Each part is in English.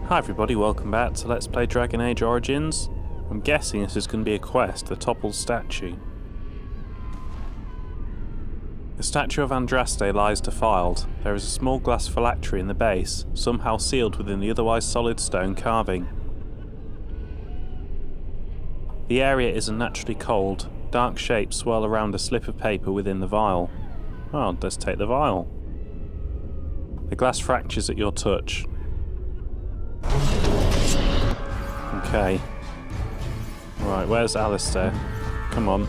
Hi everybody, welcome back to Let's Play Dragon Age Origins. I'm guessing this is going to be a quest, the toppled statue. The statue of Andraste lies defiled. There is a small glass phylactery in the base, somehow sealed within the otherwise solid stone carving. The area is unnaturally cold. Dark shapes swirl around a slip of paper within the vial. Well, let's take the vial. The glass fractures at your touch. Okay. Right, where's Alistair? Come on.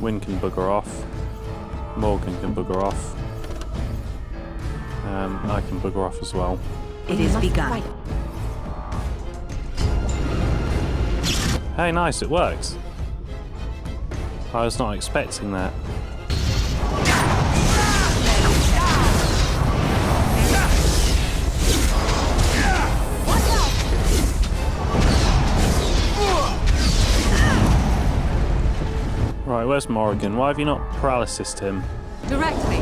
Wynn can bugger off. Morgan can bugger off. I can bugger off as well. It is begun. Hey, nice, it worked. I was not expecting that. Right, where's Morrigan? Why have you not paralysed him? Direct me.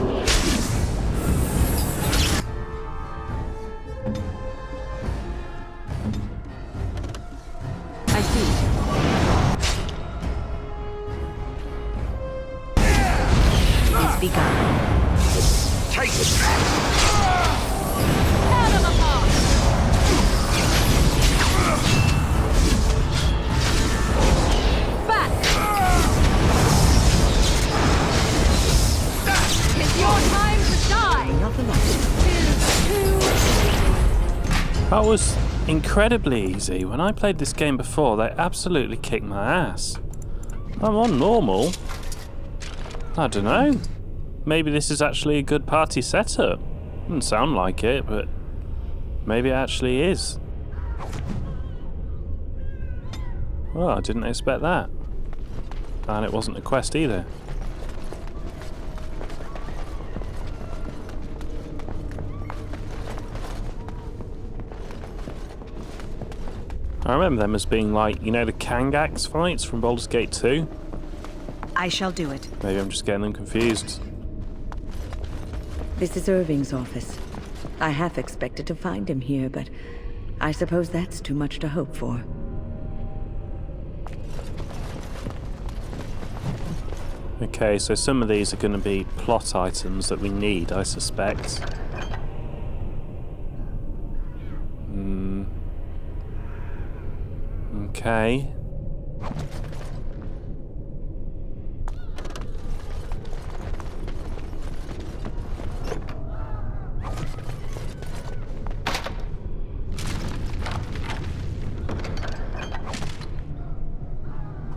I see. It's begun. Take it! Tear them apart! Back! It's your time to die! Not enough. That was incredibly easy. When I played this game before, they absolutely kicked my ass. I'm on normal. I don't know. Maybe this is actually a good party setup. Doesn't sound like it, but maybe it actually is. Well, I didn't expect that. And it wasn't a quest either. I remember them as being like, you know, the Kangax fights from Baldur's Gate 2? I shall do it. Maybe I'm just getting them confused. This is Irving's office. I half expected to find him here, but I suppose that's too much to hope for. Okay, so some of these are going to be plot items that we need, I suspect. Okay.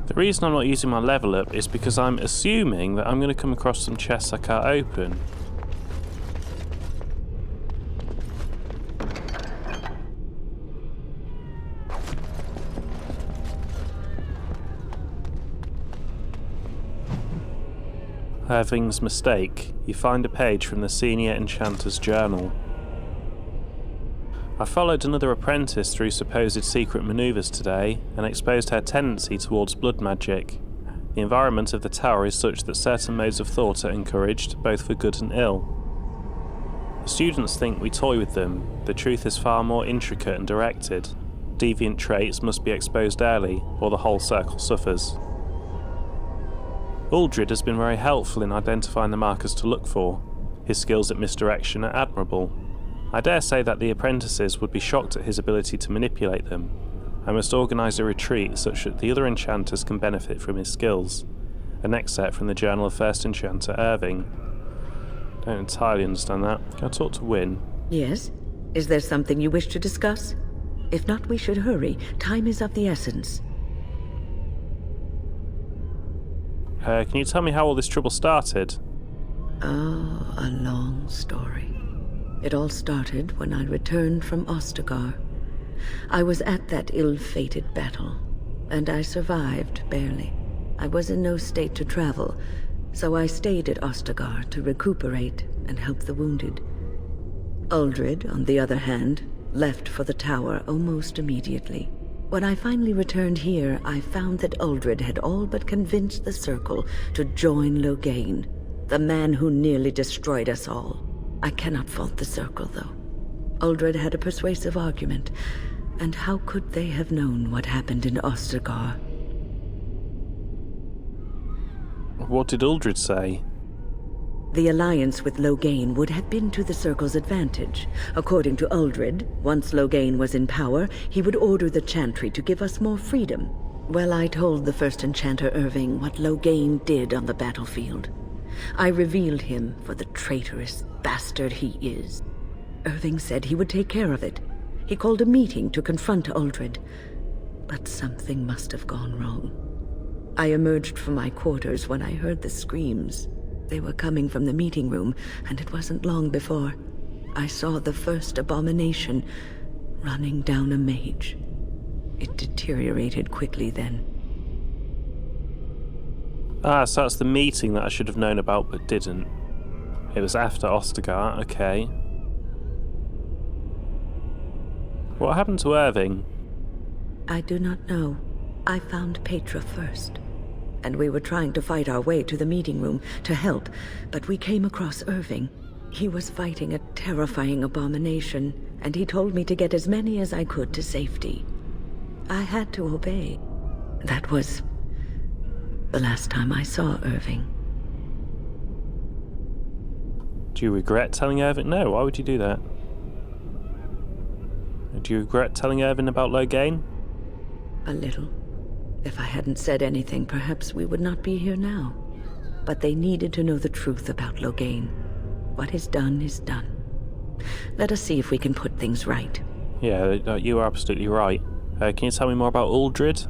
The reason I'm not using my level up is because I'm assuming that I'm going to come across some chests I can't open. Irving's mistake. You find a page from the senior enchanter's journal. I followed another apprentice through supposed secret maneuvers today and exposed her tendency towards blood magic. The environment of the tower is such that certain modes of thought are encouraged, both for good and ill. The students think we toy with them. The truth is far more intricate and directed. Deviant traits must be exposed early, or the whole circle suffers. Uldred has been very helpful in identifying the markers to look for. His skills at misdirection are admirable. I dare say that the apprentices would be shocked at his ability to manipulate them. I must organise a retreat such that the other enchanters can benefit from his skills. An excerpt from the Journal of First Enchanter Irving. Don't entirely understand that. Can I talk to Wynn? Yes? Is there something you wish to discuss? If not, we should hurry. Time is of the essence. Can you tell me how all this trouble started? Oh, a long story. It all started when I returned from Ostagar. I was at that ill-fated battle, and I survived, barely. I was in no state to travel, so I stayed at Ostagar to recuperate and help the wounded. Uldred, on the other hand, left for the tower almost immediately. When I finally returned here, I found that Uldred had all but convinced the Circle to join Loghain, the man who nearly destroyed us all. I cannot fault the Circle, though. Uldred had a persuasive argument, And how could they have known what happened in Ostergar? What did Uldred say? The alliance with Loghain would have been to the Circle's advantage. According to Uldred, once Loghain was in power, he would order the Chantry to give us more freedom. Well, I told the first Enchanter Irving what Loghain did on the battlefield. I revealed him for the traitorous bastard he is. Irving said he would take care of it. He called a meeting to confront Uldred. But something must have gone wrong. I emerged from my quarters when I heard the screams. They were coming from the meeting room, and it wasn't long before I saw the first abomination running down a mage. It deteriorated quickly then. Ah, so that's the meeting that I should have known about but didn't. It was after Ostergar, okay. What happened to Irving? I do not know. I found Petra first, and we were trying to fight our way to the meeting room to help, but we came across Irving. He was fighting a terrifying abomination, and he told me to get as many as I could to safety. I had to obey. That was the last time I saw Irving. Do you regret telling Irving? No, why would you do that? Do you regret telling Irving about Loghain? A little. If I hadn't said anything, perhaps we would not be here now. But they needed to know the truth about Loghain. What is done is done. Let us see if we can put things right. Yeah, you are absolutely right. Can you tell me more about Uldred?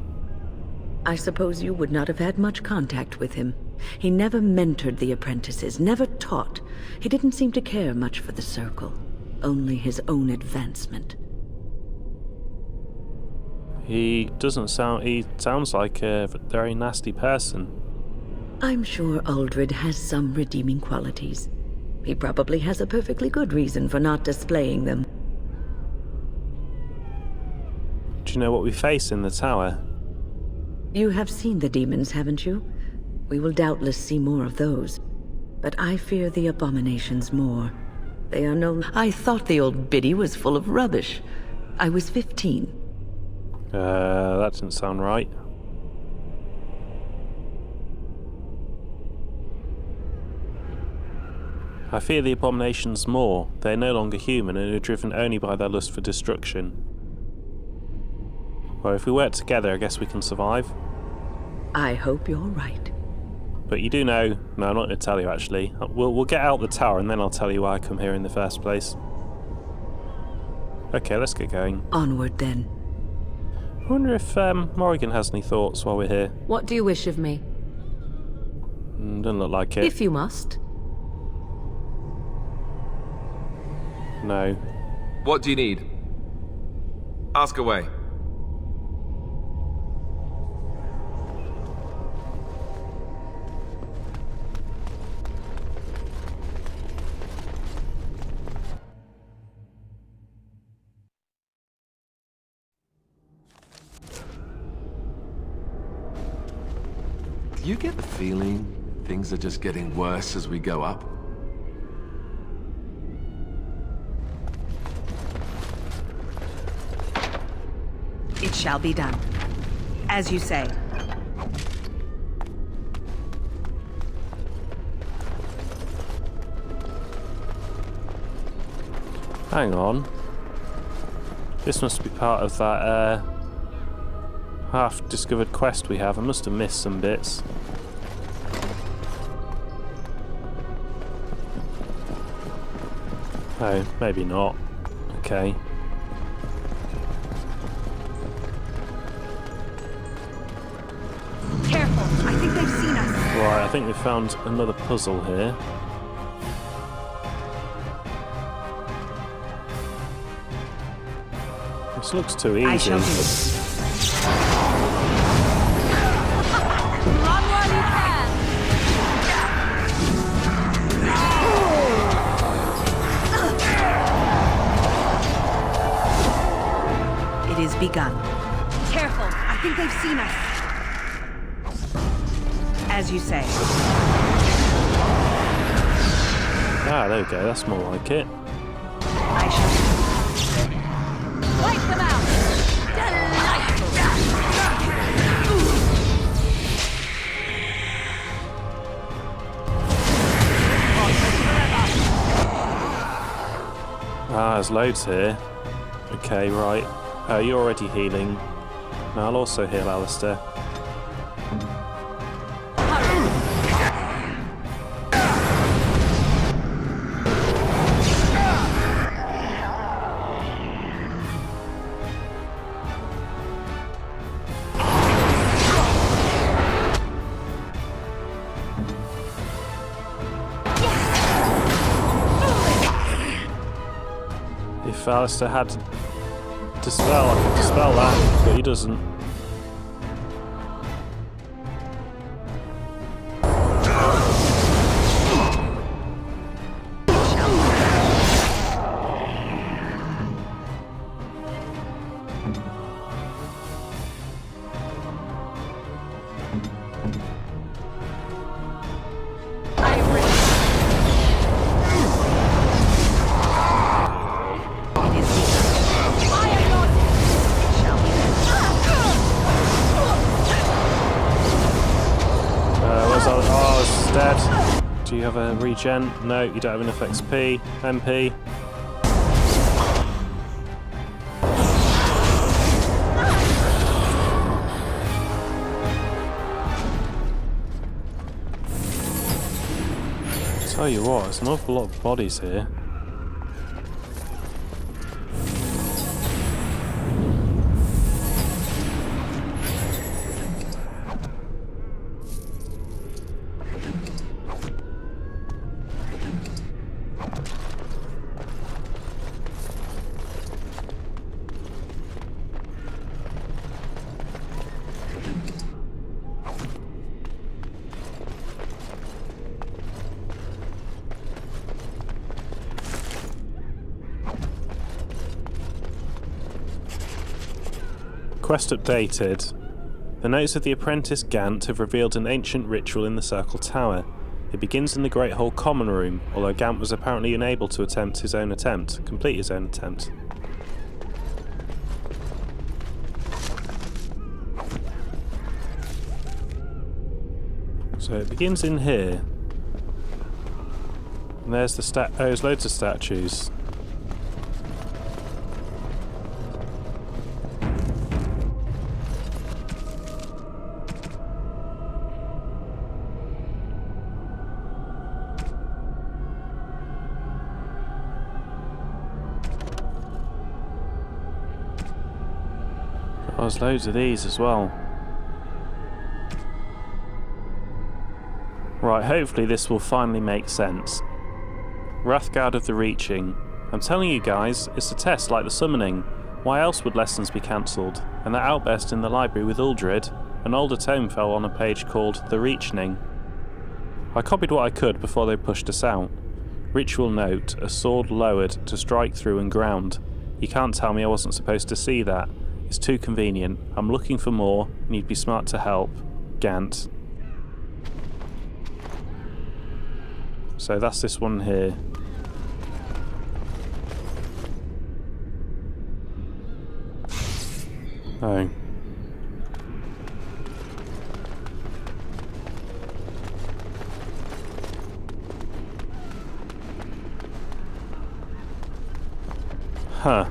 I suppose you would not have had much contact with him. He never mentored the apprentices, never taught. He didn't seem to care much for the Circle, only his own advancement. He sounds like a very nasty person. I'm sure Uldred has some redeeming qualities. He probably has a perfectly good reason for not displaying them. Do you know what we face in the tower? You have seen the demons, haven't you? We will doubtless see more of those. But I fear the abominations more. They are no... I thought the old biddy was full of rubbish. I was 15. That doesn't sound right. I fear the abominations more. They are no longer human and are driven only by their lust for destruction. Well, if we work together, I guess we can survive. I hope you're right. But you do know... No, I'm not going to tell you, actually. We'll get out the tower and then I'll tell you why I come here in the first place. Okay, let's get going. Onward, then. I wonder if Morrigan has any thoughts while we're here. What do you wish of me? Doesn't look like it. If you must. No. What do you need? Ask away. Do you get the feeling things are just getting worse as we go up? It shall be done. As you say. Hang on. This must be part of that half-discovered quest we have. I must have missed some bits. Oh, maybe not. Okay. Careful, I think they've seen us. Right, I think we found another puzzle here. This looks too easy. I shall do it. Run while you can. It is begun. Careful, I think they've seen us. As you say. Ah, there we go. That's more like it. I shall wipe them out. there's loads here. Okay, right. You're already healing. Now I'll also heal Alistair. If Alistair had Dispel, I could dispel that, but he doesn't. Do you have a regen? No, you don't have enough XP. MP. Tell you what, there's an awful lot of bodies here. Quest updated. The notes of the apprentice Gant have revealed an ancient ritual in the Circle Tower. It begins in the Great Hall Common Room, although Gant was apparently unable to complete his own attempt. So it begins in here. And there's there's loads of statues. Oh, there's loads of these as well. Right, hopefully this will finally make sense. Wrathguard of the Reaching. I'm telling you guys, it's a test like the summoning. Why else would lessons be cancelled? And that outburst in the library with Uldred, an older tome fell on a page called The Reaching. I copied what I could before they pushed us out. Ritual note, a sword lowered to strike through and ground. You can't tell me I wasn't supposed to see that. It's too convenient. I'm looking for more, and you'd be smart to help. Gant. So that's this one here. Oh. Huh.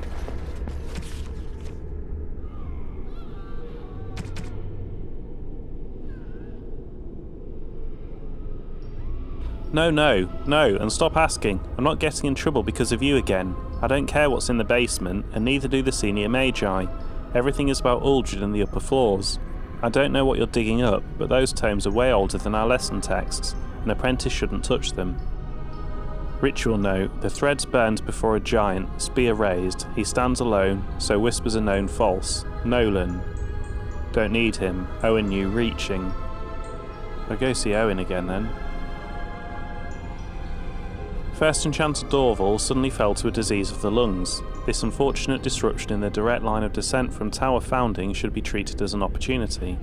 No, and stop asking. I'm not getting in trouble because of you again. I don't care what's in the basement, and neither do the senior magi. Everything is about Uldred and the upper floors. I don't know what you're digging up, but those tomes are way older than our lesson texts. An apprentice shouldn't touch them. Ritual note, the threads burned before a giant, spear raised. He stands alone, so whispers are known false. Nolan. Don't need him. Owen knew reaching. I'll go see Owen again then. First Enchanter Dorval suddenly fell to a disease of the lungs. This unfortunate disruption in the direct line of descent from Tower founding should be treated as an opportunity.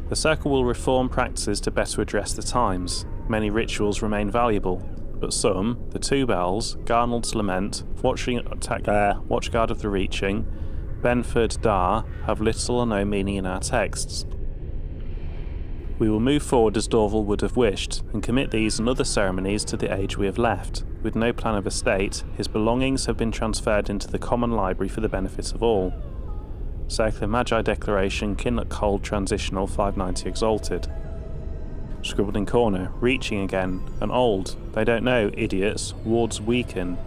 The Circle will reform practices to better address the times. Many rituals remain valuable, but some, the Two Bells, Garnold's Lament, Watchguard of the Reaching, Benford Dar, have little or no meaning in our texts. We will move forward as Dorval would have wished, and commit these and other ceremonies to the age we have left. With no plan of estate, his belongings have been transferred into the common library for the benefit of all. Circular Magi Declaration, Kinloch Hold Transitional 590 Exalted. Scribbled in corner, reaching again, and old. They don't know, idiots. Wards weaken.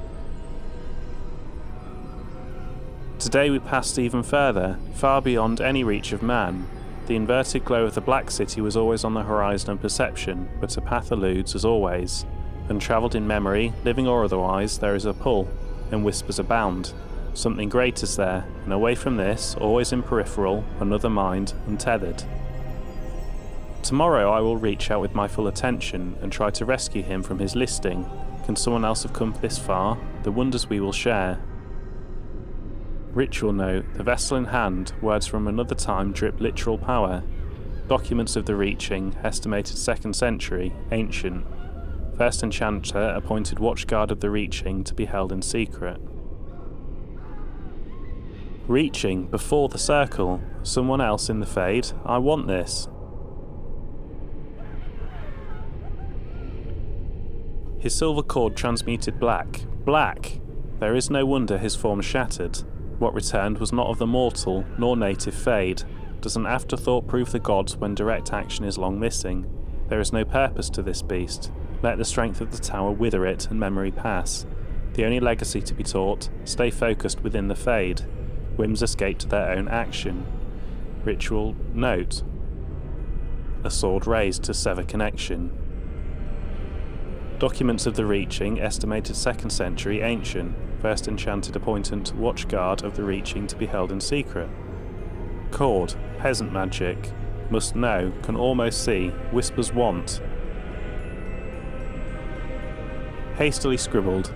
Today we passed even further, far beyond any reach of man. The inverted glow of the Black City was always on the horizon of perception, but a path eludes as always. Untravelled in memory, living or otherwise, there is a pull, and whispers abound. Something great is there, and away from this, always in peripheral, another mind, untethered. Tomorrow I will reach out with my full attention, and try to rescue him from his listing. Can someone else have come this far? The wonders we will share. Ritual note, the vessel in hand, words from another time drip literal power. Documents of the reaching, estimated 2nd century, ancient. First enchanter appointed watchguard of the reaching to be held in secret. Reaching, before the circle. Someone else in the fade. I want this. His silver cord transmuted black. Black! There is no wonder his form shattered. What returned was not of the mortal, nor native fade. Does an afterthought prove the gods when direct action is long missing? There is no purpose to this beast. Let the strength of the tower wither it and memory pass. The only legacy to be taught, stay focused within the fade. Whims escape to their own action. Ritual note. A sword raised to sever connection. Documents of the reaching, estimated 2nd century, ancient. First enchanted appointed watchguard of the reaching to be held in secret. Cord, peasant magic. Must know, can almost see, whispers want. Hastily scribbled.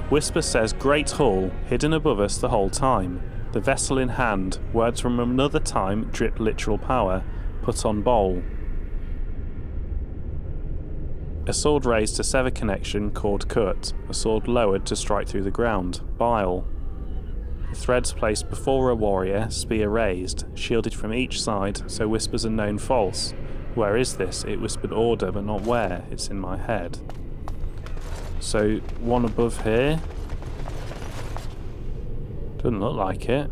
Whisper says Great Hall, hidden above us the whole time. The vessel in hand, words from another time drip literal power, put on bowl. A sword raised to sever connection, cord cut. A sword lowered to strike through the ground, bile. The threads placed before a warrior, spear raised, shielded from each side, so whispers are known false. Where is this? It whispered order, but not where. It's in my head. So, one above here. Doesn't look like it.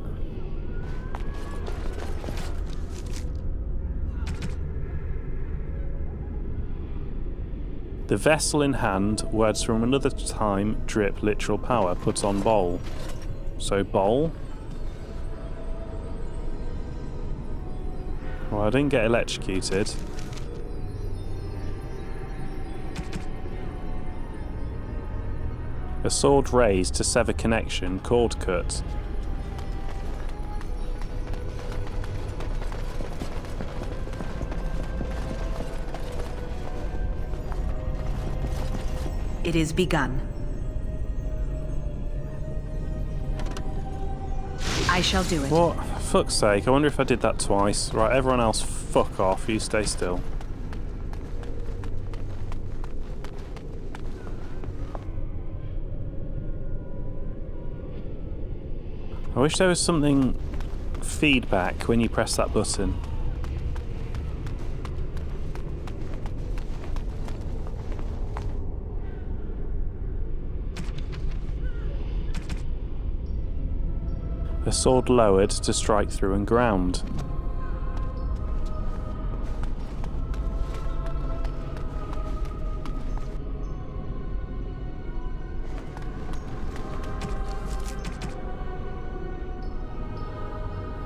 The vessel in hand, words from another time, drip literal power, put on bowl. So bowl? Well, I didn't get electrocuted. A sword raised to sever connection, cord cut. It is begun. I shall do it. What? For fuck's sake, I wonder if I did that twice. Right, everyone else fuck off, you stay still. I wish there was something feedback when you press that button. A sword lowered to strike through and ground.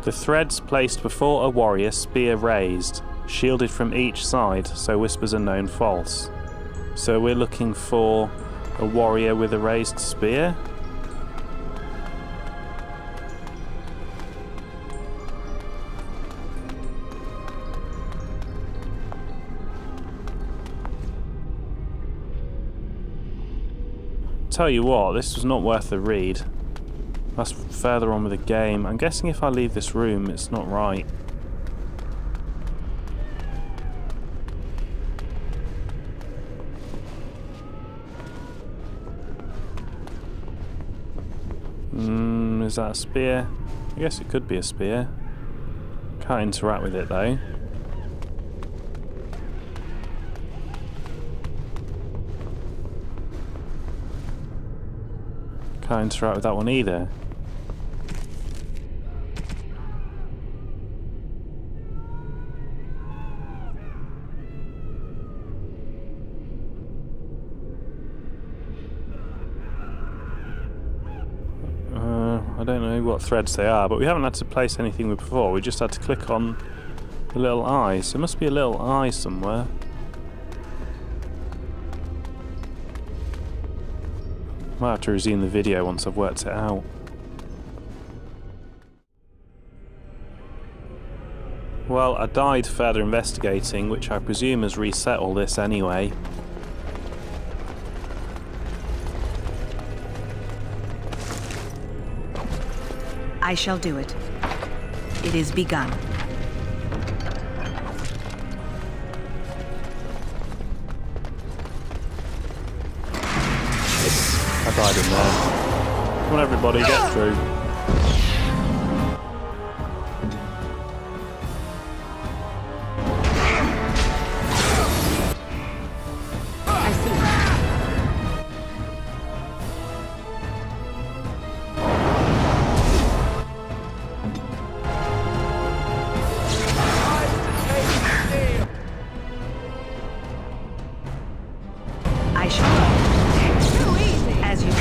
The threads placed before a warrior, spear raised, shielded from each side, so whispers are known false. So we're looking for a warrior with a raised spear? Tell you what, this was not worth the read. That's further on with the game. I'm guessing if I leave this room, it's not right. Is that a spear? I guess it could be a spear. Can't interact with it though. Can't interact with that one either. I don't know what threads they are, but we haven't had to place anything with before. We just had to click on the little eyes. There must be a little eye somewhere. Might have to resume the video once I've worked it out. Well, I died further investigating, which I presume has reset all this anyway. I shall do it. It is begun. I died in there. Come on everybody, get through. I see. I shall do it. Too easy. As you say.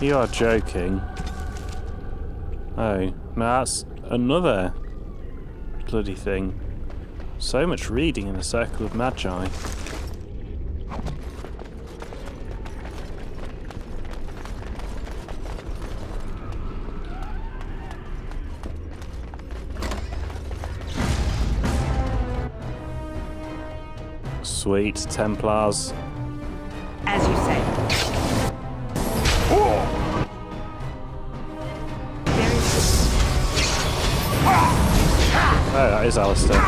You are joking. Oh, no, that's another bloody thing. So much reading in the Circle of Magi. Sweet, Templars. As you say. Oh, that is Alistair.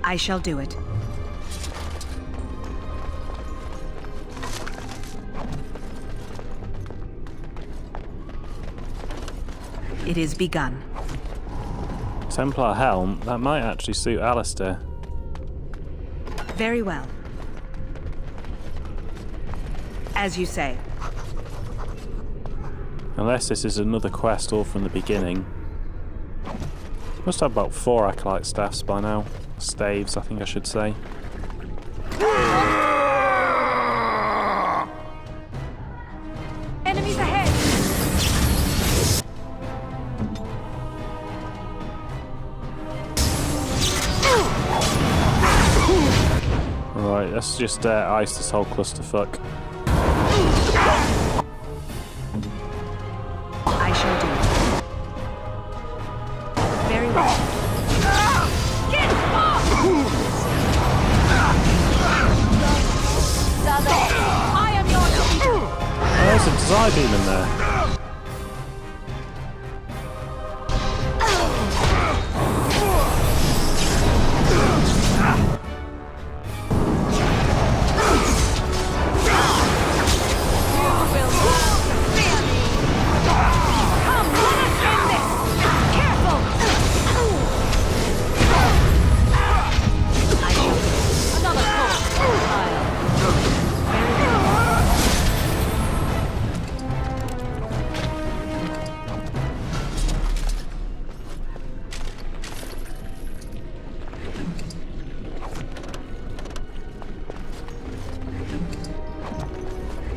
I shall do it. It is begun. Templar helm, that might actually suit Alistair. Very well. As you say. Unless this is another quest all from the beginning. Must have about 4 acolyte staffs by now. Staves, I think I should say. Enemies ahead! Right, let's just ice this whole clusterfuck. I shall do it. Very well. Get off! I am your leader. Oh, there's a Desire Beam in there.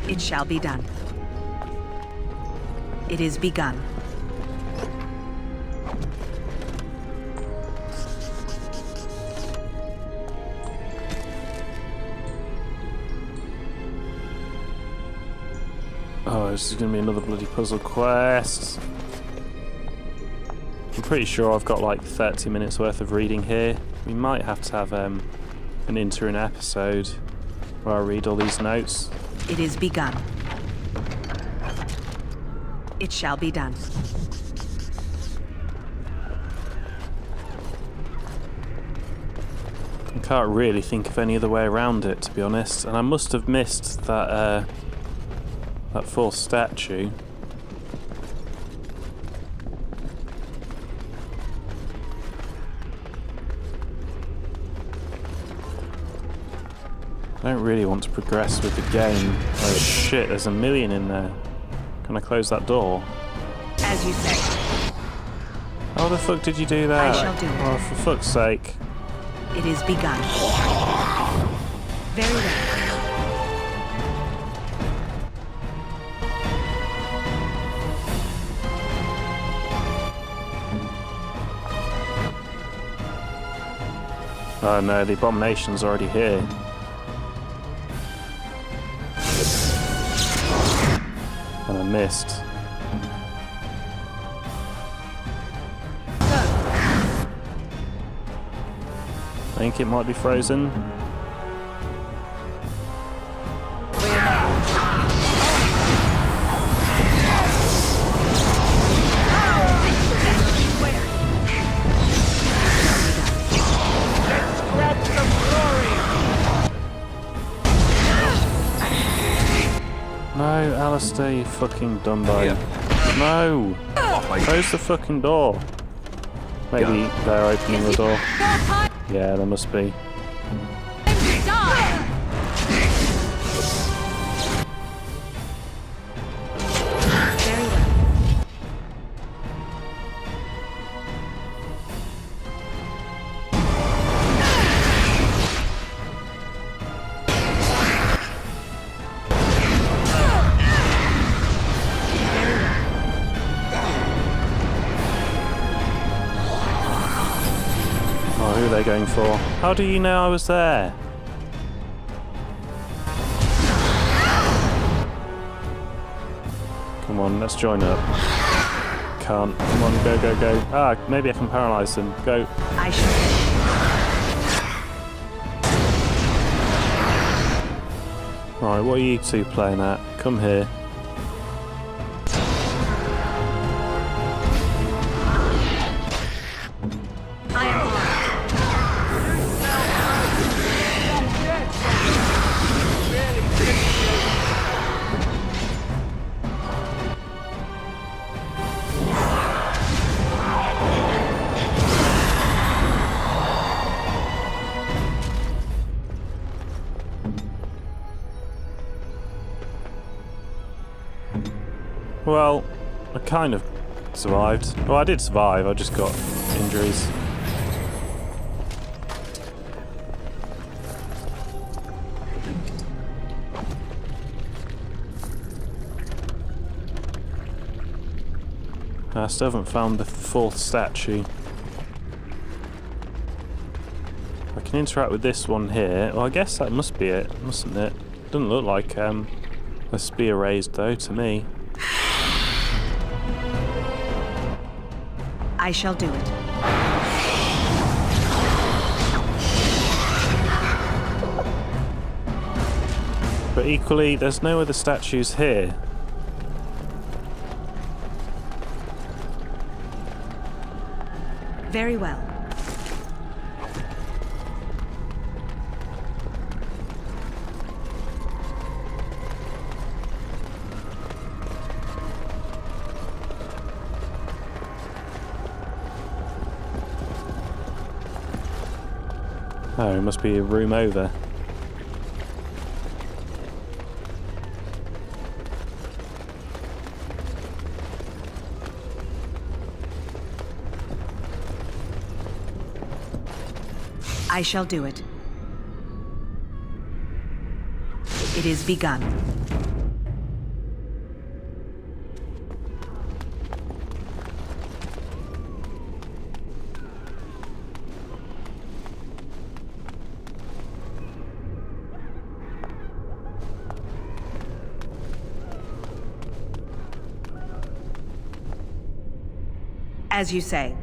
It shall be done. It is begun. Oh, this is going to be another bloody puzzle quest. I'm pretty sure I've got like 30 minutes worth of reading here. We might have to have an interim episode where I read all these notes. It is begun. It shall be done. I can't really think of any other way around it, to be honest. And I must have missed that that fourth statue. I don't really want to progress with the game. Oh shit, there's a million in there. Can I close that door? As you say. How the fuck did you do that? I shall do it. Oh, for fuck's sake. It is begun. Very well. Oh no, the abomination's already here. And I missed. I think it might be frozen. No, Alistair, you fucking dumbo. No! Close the fucking door. Maybe they're opening the door. Yeah, there must be. Who are they going for? How do you know I was there? Come on, let's join up. Can't. Come on, go, go, go. Ah, maybe I can paralyze them. Go. I shall. Right, what are you two playing at? Come here. Well, I kind of survived. Well, I did survive, I just got injuries. I still haven't found the fourth statue. I can interact with this one here. Well, I guess that must be it, mustn't it? Doesn't look like a spear raised though to me. I shall do it. But equally, there's no other statues here. Very well. Oh, it must be a room over. I shall do it. It is begun. As you say.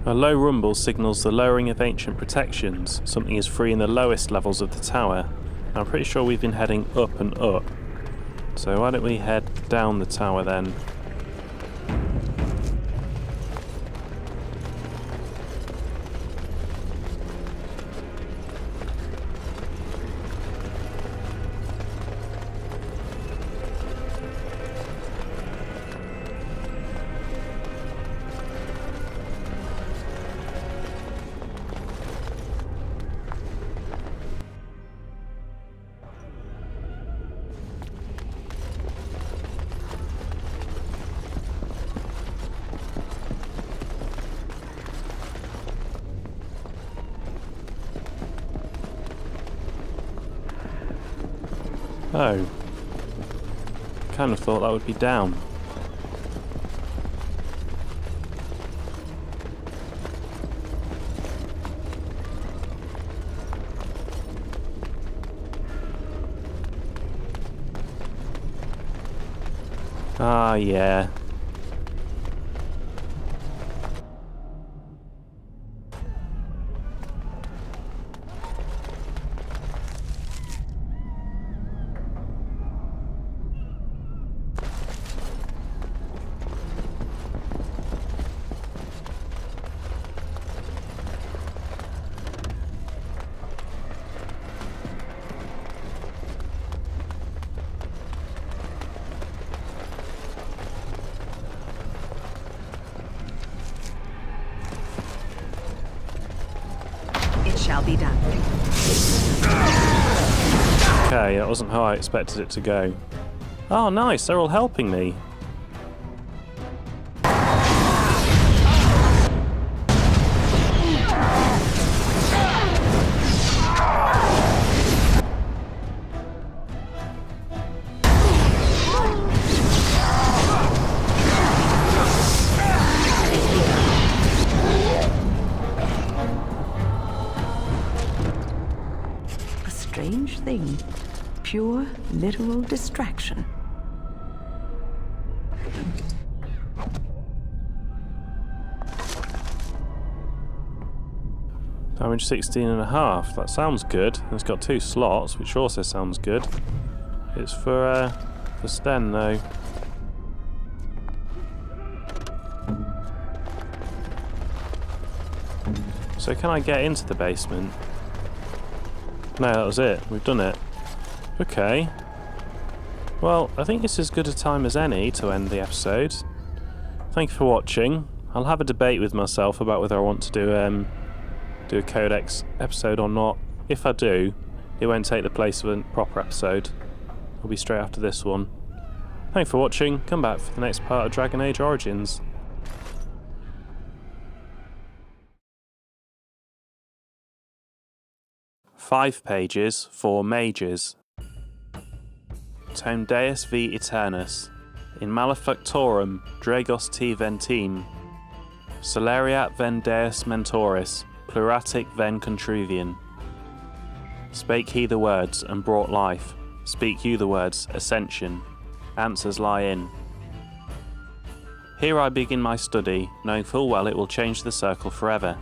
A low rumble signals the lowering of ancient protections. Something is free in the lowest levels of the tower. I'm pretty sure we've been heading up and up. So why don't we head down the tower then? Oh. Kind of thought that would be down. Ah, yeah. Shall be done. Okay, that wasn't how I expected it to go. Oh, nice, they're all helping me. Strange thing. Pure, literal distraction. Damage 16.5. That sounds good. It's got 2 slots, which also sounds good. It's for Sten, though. So can I get into the basement? No, that was it. We've done it. Okay. Well, I think it's as good a time as any to end the episode. Thank you for watching. I'll have a debate with myself about whether I want to do a Codex episode or not. If I do, it won't take the place of a proper episode. It'll be straight after this one. Thanks for watching. Come back for the next part of Dragon Age Origins. 5 pages for mages. Tom Deus v Eternus. In Malefactorum, Dragos T Ventine. Celeriat ven Deus Mentoris, pluratic ven Contruvian. Spake he the words, and brought life. Speak you the words, ascension. Answers lie in. Here I begin my study, knowing full well it will change the circle forever.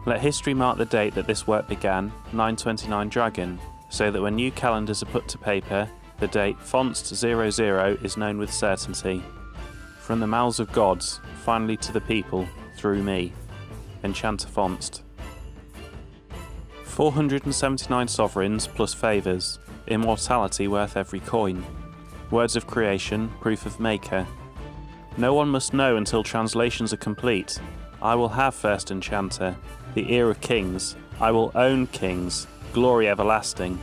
Let history mark the date that this work began, 929 Dragon, so that when new calendars are put to paper, the date Fonst 00 is known with certainty. From the mouths of gods, finally to the people, through me. Enchanter Fonst. 479 sovereigns plus favours, immortality worth every coin. Words of creation, proof of maker. No one must know until translations are complete. I will have first enchanter, the ear of kings. I will own kings, glory everlasting.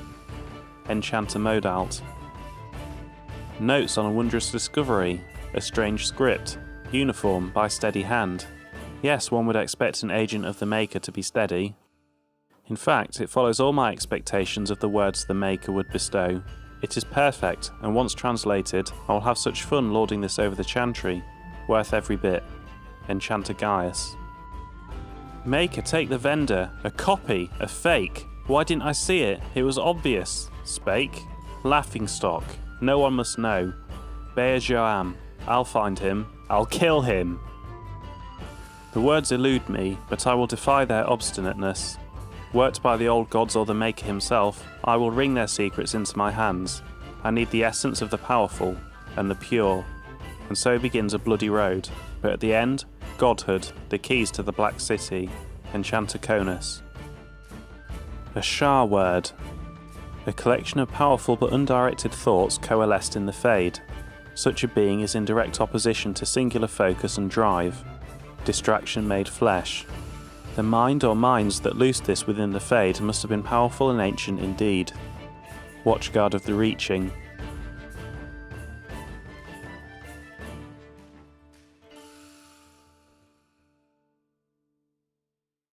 Enchanter Modalt. Notes on a wondrous discovery, a strange script, uniform by steady hand. Yes, one would expect an agent of the Maker to be steady. In fact, it follows all my expectations of the words the Maker would bestow. It is perfect, and once translated, I will have such fun lording this over the chantry. Worth every bit. Enchanter Gaius. Maker, take the vendor. A copy. A fake. Why didn't I see it? It was obvious. Spake. Laughingstock. No one must know. Bear Joam. I'll find him. I'll kill him. The words elude me, but I will defy their obstinateness. Worked by the old gods or the Maker himself, I will wring their secrets into my hands. I need the essence of the powerful and the pure. And so begins a bloody road. But at the end, godhood, the keys to the Black City, Enchanter Conus. A Shah word. A collection of powerful but undirected thoughts coalesced in the Fade. Such a being is in direct opposition to singular focus and drive. Distraction made flesh. The mind or minds that loosed this within the Fade must have been powerful and ancient indeed. Watchguard of the Reaching.